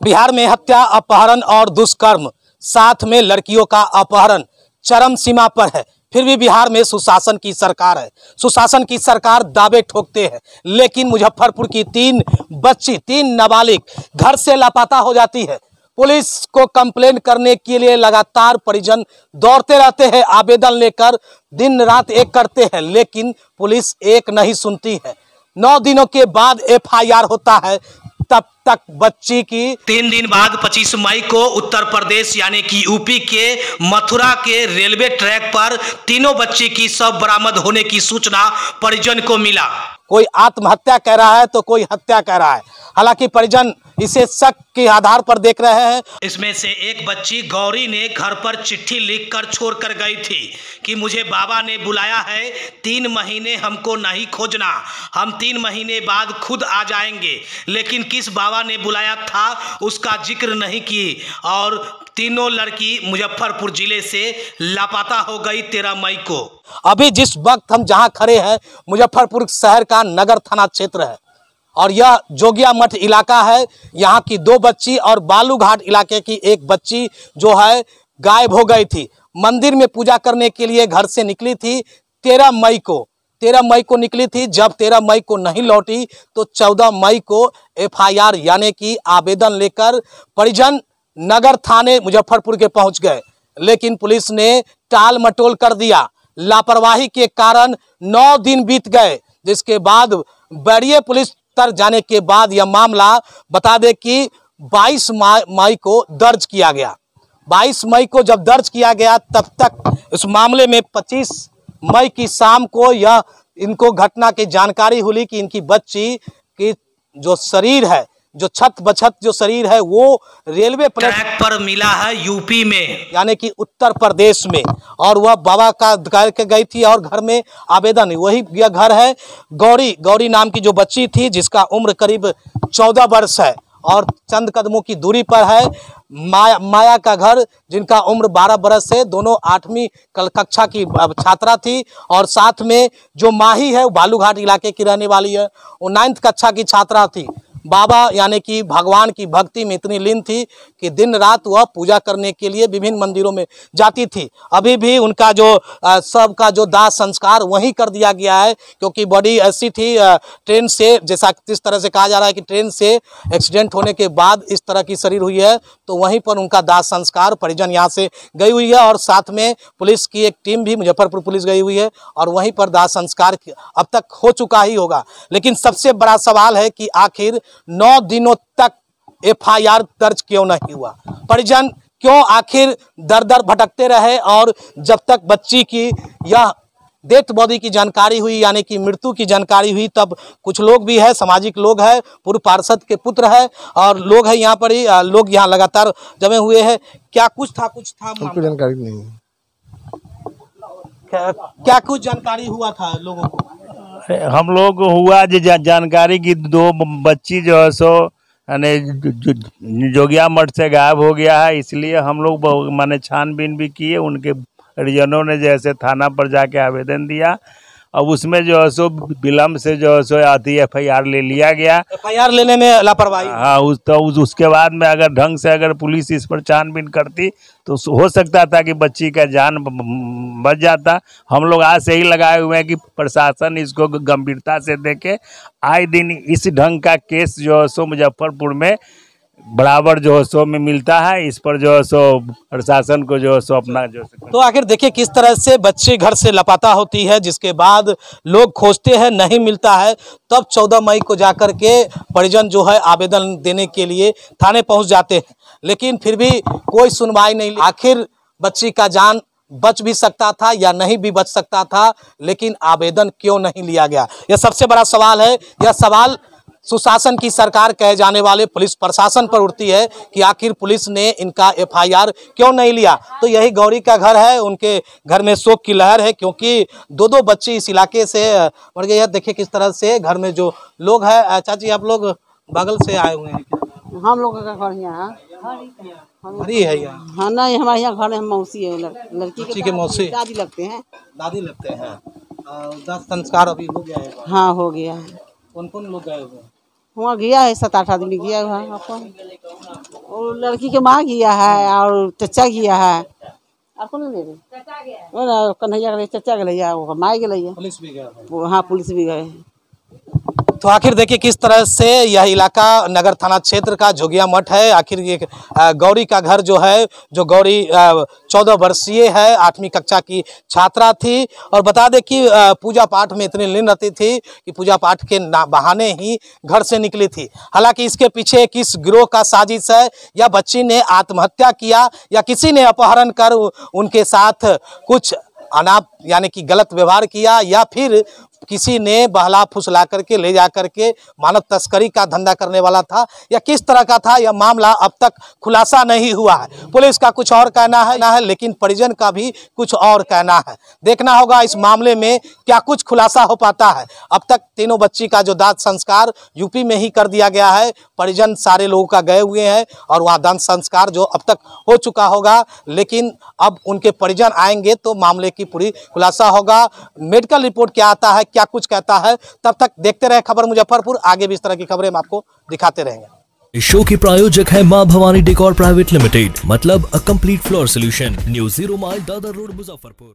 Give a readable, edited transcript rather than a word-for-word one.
बिहार में हत्या, अपहरण और दुष्कर्म, साथ में लड़कियों का अपहरण चरम सीमा पर है। फिर भी बिहार में सुशासन की सरकार है। सुशासन की सरकार दावे ठोकते हैं, लेकिन मुजफ्फरपुर की तीन नाबालिग घर से लापता हो जाती है। पुलिस को कंप्लेंट करने के लिए लगातार परिजन दौड़ते रहते हैं, आवेदन लेकर दिन रात एक करते हैं, लेकिन पुलिस एक नहीं सुनती है। 9 दिनों के बाद FIR होता है, तब तक बच्ची की 3 दिन बाद 25 मई को उत्तर प्रदेश यानी कि यूपी के मथुरा के रेलवे ट्रैक पर तीनों बच्ची की शव बरामद होने की सूचना परिजन को मिला। कोई आत्महत्या कह रहा है तो कोई हत्या कह रहा है। हालांकि परिजन इसे शक के आधार पर देख रहे हैं। इसमें से एक बच्ची गौरी ने घर पर चिट्ठी लिखकर छोड़कर गई थी कि मुझे बाबा ने बुलाया है, 3 महीने हमको नहीं खोजना, हम 3 महीने बाद खुद आ जाएंगे। लेकिन किस बाबा ने बुलाया था उसका जिक्र नहीं की और तीनों लड़की मुजफ्फरपुर जिले से लापता हो गई 13 मई को। अभी जिस वक्त हम जहां खड़े हैं, मुजफ्फरपुर शहर का नगर थाना क्षेत्र है और यह जोगिया मठ इलाका है। यहाँ की 2 बच्ची और बालूघाट इलाके की एक बच्ची जो है गायब हो गई थी। मंदिर में पूजा करने के लिए घर से निकली थी 13 मई को निकली थी। जब 13 मई को नहीं लौटी तो 14 मई को FIR यानी कि आवेदन लेकर परिजन नगर थाने मुजफ्फरपुर के पहुंच गए, लेकिन पुलिस ने टाल मटोल कर दिया। लापरवाही के कारण 9 दिन बीत गए, जिसके बाद बैरिया पुलिस तक जाने के बाद यह मामला बता दें कि 22 मई को दर्ज किया गया। 22 मई को जब दर्ज किया गया, तब तक इस मामले में 25 मई की शाम को इनको घटना की जानकारी हुई कि इनकी बच्ची की जो शरीर है, जो छत बछत जो शरीर है, वो रेलवे ट्रैक पर मिला है यूपी में यानी कि उत्तर प्रदेश में। और वह बाबा का करके गई थी और घर में आवेदन, वही यह घर है। गौरी नाम की जो बच्ची थी, जिसका उम्र करीब 14 वर्ष है और चंद कदमों की दूरी पर है माया का घर, जिनका उम्र 12 वर्ष है। दोनों 8वीं कक्षा की छात्रा थी और साथ में जो माही है वो बालूघाट इलाके की रहने वाली है, वो 9th कक्षा की छात्रा थी। बाबा यानी कि भगवान की भक्ति में इतनी लीन थी कि दिन रात वह पूजा करने के लिए विभिन्न मंदिरों में जाती थी। अभी भी उनका जो सब का जो दाह संस्कार वहीं कर दिया गया है, क्योंकि बॉडी ऐसी थी ट्रेन से, जैसा जिस तरह से कहा जा रहा है कि ट्रेन से एक्सीडेंट होने के बाद इस तरह की शरीर हुई है, तो वहीं पर उनका दाह संस्कार परिजन यहाँ से गई हुई है। और साथ में पुलिस की एक टीम भी मुजफ्फरपुर पुलिस गई हुई है और वहीं पर दाह संस्कार अब तक हो चुका ही होगा। लेकिन सबसे बड़ा सवाल है कि आखिर 9 दिनों तक FIR दर्ज क्यों नहीं हुआ? परिजन क्यों आखिर दर दर भटकते रहे? और जब तक बच्ची की यह डेथ बॉडी की जानकारी हुई यानी कि मृत्यु की जानकारी हुई, तब कुछ लोग भी है, सामाजिक लोग है, पूर्व पार्षद के पुत्र है और लोग है यहाँ पर ही, लोग यहाँ लगातार जमे हुए हैं। क्या कुछ था हमको जानकारी नहीं। क्या कुछ जानकारी हुआ था लोगों को? हम लोग को हुआ जानकारी की 2 बच्ची जो है सो जोगिया मठ से गायब हो गया है। इसलिए हम लोग माने छानबीन भी किए, उनके परिजनों ने जैसे थाना पर जाके आवेदन दिया। अब उसमें जो है सो विलम्ब से जो है सो आती FIR ले लिया गया। FIR लेने में लापरवाही। हाँ, उसके बाद में अगर ढंग से अगर पुलिस इस पर छानबीन करती तो हो सकता था कि बच्ची का जान बच जाता। हम लोग आज से ही लगाए हुए हैं कि प्रशासन इसको गंभीरता से देखे। आए दिन इस ढंग का केस जो है सो मुजफ्फरपुर में बराबर जो है सो में मिलता है। इस पर जो है सो प्रशासन को जो है सो अपना जो तो आखिर देखिए किस तरह से बच्ची घर से लापता होती है, जिसके बाद लोग खोजते हैं, नहीं मिलता है। तब 14 मई को जाकर के परिजन जो है आवेदन देने के लिए थाने पहुंच जाते हैं, लेकिन फिर भी कोई सुनवाई नहीं। आखिर बच्ची का जान बच भी सकता था या नहीं भी बच सकता था, लेकिन आवेदन क्यों नहीं लिया गया, यह सबसे बड़ा सवाल है। यह सवाल सुशासन की सरकार कहे जाने वाले पुलिस प्रशासन पर उठती है कि आखिर पुलिस ने इनका FIR क्यों नहीं लिया। तो यही गौरी का घर है, उनके घर में शोक की लहर है, क्योंकि 2 बच्ची इस इलाके से मर गई है। देखिए किस तरह से घर में जो लोग हैं। चाची, आप लोग बगल से आए हुए हैं? हम लोग का घर यहाँ हरी है यहाँ? हाँ, नहीं, हमारे यहाँ घर है, मौसी है, लड़की के मौसी दादी लगते हैं। दादी लगते हैं। दाह संस्कार अभी हो गया है? हाँ, हो गया है। कौन कौन लोग गए हुए हैं? वहाँ गया है 7-8 आदमी गया हुआ है आपको। और लड़की के माँ गया है और चचा गया है। आपको नहीं ले रहे कन्हैया गए, चचा गए, वो माँ गए, पुलिस भी गया। हाँ पुलिस भी गए। तो आखिर देखिए किस तरह से यह इलाका नगर थाना क्षेत्र का जोगिया मठ है। आखिर ये गौरी का घर जो है, जो गौरी 14 वर्षीय है, 8वीं कक्षा की छात्रा थी और बता दें कि पूजा पाठ में इतनी लीन रहती थी कि पूजा पाठ के बहाने ही घर से निकली थी। हालांकि इसके पीछे किस गिरोह का साजिश है, या बच्ची ने आत्महत्या किया या किसी ने अपहरण कर उनके साथ कुछ अनाप यानी कि गलत व्यवहार किया, या फिर किसी ने बहला फुसला करके ले जा करके मानव तस्करी का धंधा करने वाला था, या किस तरह का था, यह मामला अब तक खुलासा नहीं हुआ है। पुलिस का कुछ और कहना है लेकिन परिजन का भी कुछ और कहना है। देखना होगा इस मामले में क्या कुछ खुलासा हो पाता है। अब तक तीनों बच्ची का जो दाह संस्कार यूपी में ही कर दिया गया है। परिजन सारे लोगों का गए हुए हैं और वहाँ दाह संस्कार जो अब तक हो चुका होगा, लेकिन अब उनके परिजन आएंगे तो मामले की पूरी खुलासा होगा। मेडिकल रिपोर्ट क्या आता है, क्या कुछ कहता है, तब तक देखते रहे खबर मुजफ्फरपुर। आगे भी इस तरह की खबरें हम आपको दिखाते रहेंगे। इस शो के प्रायोजक है मां भवानी डेकोर प्राइवेट लिमिटेड, मतलब a complete floor solution, new 0 mile Dadar road Muzaffarpur.